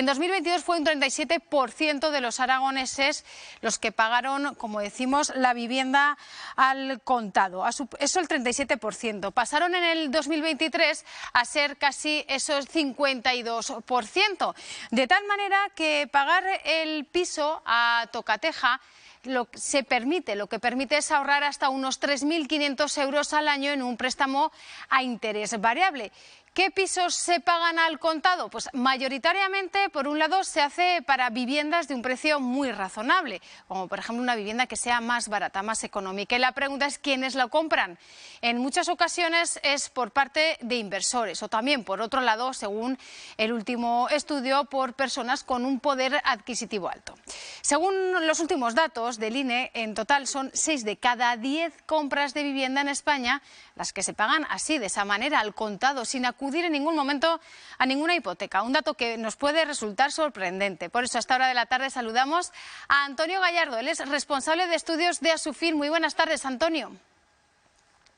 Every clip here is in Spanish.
En 2022 fue un 37% de los aragoneses los que pagaron, como decimos, la vivienda al contado. Eso el 37%. Pasaron en el 2023 a ser casi esos 52%. De tal manera que pagar el piso a tocateja lo que permite es ahorrar hasta unos 3.500 euros al año en un préstamo a interés variable. ¿Qué pisos se pagan al contado? Pues mayoritariamente, por un lado, se hace para viviendas de un precio muy razonable, como por ejemplo una vivienda que sea más barata, más económica. Y la pregunta es ¿quiénes lo compran? En muchas ocasiones es por parte de inversores o también, por otro lado, según el último estudio, por personas con un poder adquisitivo alto. Según los últimos datos del INE, en total son 6 de cada 10 compras de vivienda en España las que se pagan así, de esa manera, al contado, sin acudir en ningún momento a ninguna hipoteca. Un dato que nos puede resultar sorprendente. Por eso, a esta hora de la tarde saludamos a Antonio Gallardo. Él es responsable de estudios de Asufin. Muy buenas tardes, Antonio.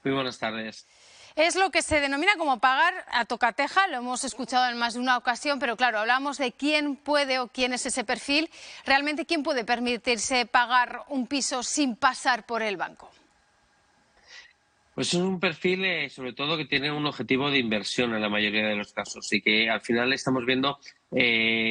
Muy buenas tardes. Es lo que se denomina como pagar a tocateja, lo hemos escuchado en más de una ocasión, pero claro, hablamos de quién puede o quién es ese perfil. Realmente, ¿quién puede permitirse pagar un piso sin pasar por el banco? Pues es un perfil, sobre todo, que tiene un objetivo de inversión en la mayoría de los casos y que al final estamos viendo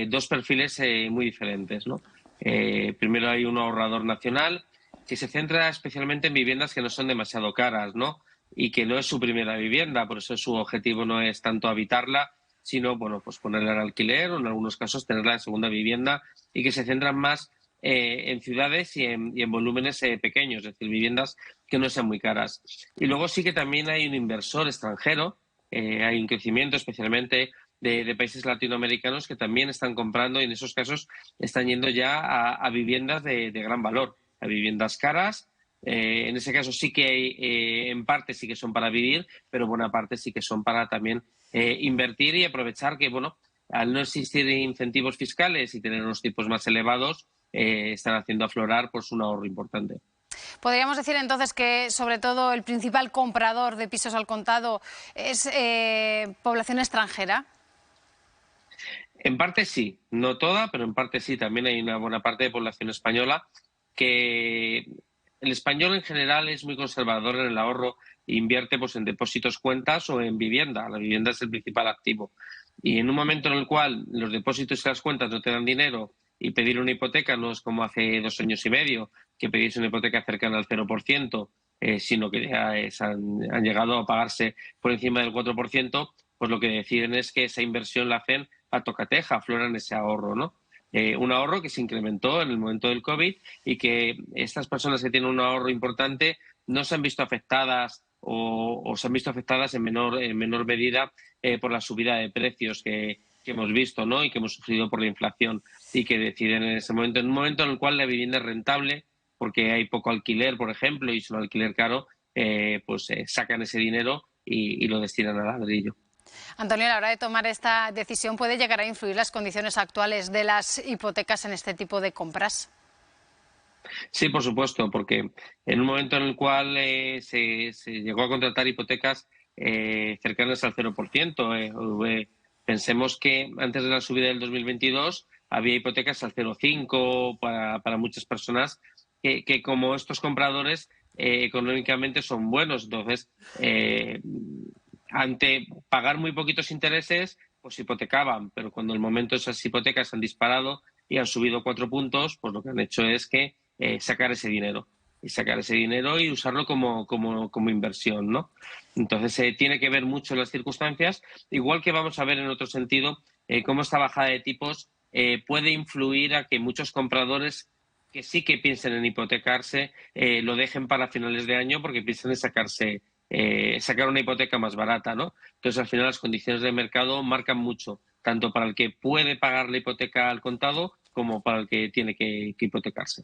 dos perfiles muy diferentes, ¿no? Primero hay un ahorrador nacional que se centra especialmente en viviendas que no son demasiado caras, ¿no? Y que no es su primera vivienda, por eso su objetivo no es tanto habitarla, sino, bueno, pues ponerla en alquiler o en algunos casos tenerla de segunda vivienda y que se centran más en ciudades y en volúmenes pequeños, es decir, viviendas que no sean muy caras. Y luego sí que también hay un inversor extranjero, hay un crecimiento especialmente de países latinoamericanos que también están comprando y en esos casos están yendo ya a viviendas de gran valor, a viviendas caras. En ese caso sí que hay, en parte sí que son para vivir, pero buena parte sí que son para también invertir y aprovechar que, bueno, al no existir incentivos fiscales y tener unos tipos más elevados, están haciendo aflorar pues un ahorro importante. Podríamos decir entonces que sobre todo el principal comprador de pisos al contado es población extranjera. En parte sí, no toda, pero en parte sí. También hay una buena parte de población española que el español en general es muy conservador en el ahorro e invierte pues en depósitos, cuentas o en vivienda. La vivienda es el principal activo. Y en un momento en el cual los depósitos y las cuentas no te dan dinero y pedir una hipoteca no es como hace 2 años y medio, que pedís una hipoteca cercana al 0%, sino que ya han llegado a pagarse por encima del 4%, pues lo que deciden es que esa inversión la hacen a tocateja, afloran ese ahorro, ¿no? Un ahorro que se incrementó en el momento del COVID y que estas personas que tienen un ahorro importante no se han visto afectadas o se han visto afectadas en menor medida por la subida de precios que hemos visto, ¿no? Y que hemos sufrido por la inflación y que deciden en ese momento, en un momento en el cual la vivienda es rentable porque hay poco alquiler, por ejemplo, y es un alquiler caro, sacan ese dinero y lo destinan al ladrillo. Antonio, a la hora de tomar esta decisión, ¿puede llegar a influir las condiciones actuales de las hipotecas en este tipo de compras? Sí, por supuesto, porque en un momento en el cual se llegó a contratar hipotecas cercanas al 0%, pensemos que antes de la subida del 2022 había hipotecas al 0,5 para muchas personas que como estos compradores económicamente son buenos. Entonces, ante pagar muy poquitos intereses, pues hipotecaban, pero cuando el momento esas hipotecas han disparado y han subido 4 puntos, pues lo que han hecho es que sacar ese dinero y usarlo como inversión, ¿no? Entonces tiene que ver mucho las circunstancias, igual que vamos a ver en otro sentido cómo esta bajada de tipos puede influir a que muchos compradores que sí que piensen en hipotecarse lo dejen para finales de año porque piensan en sacar una hipoteca más barata, ¿no? Entonces, al final, las condiciones de mercado marcan mucho, tanto para el que puede pagar la hipoteca al contado como para el que tiene que hipotecarse.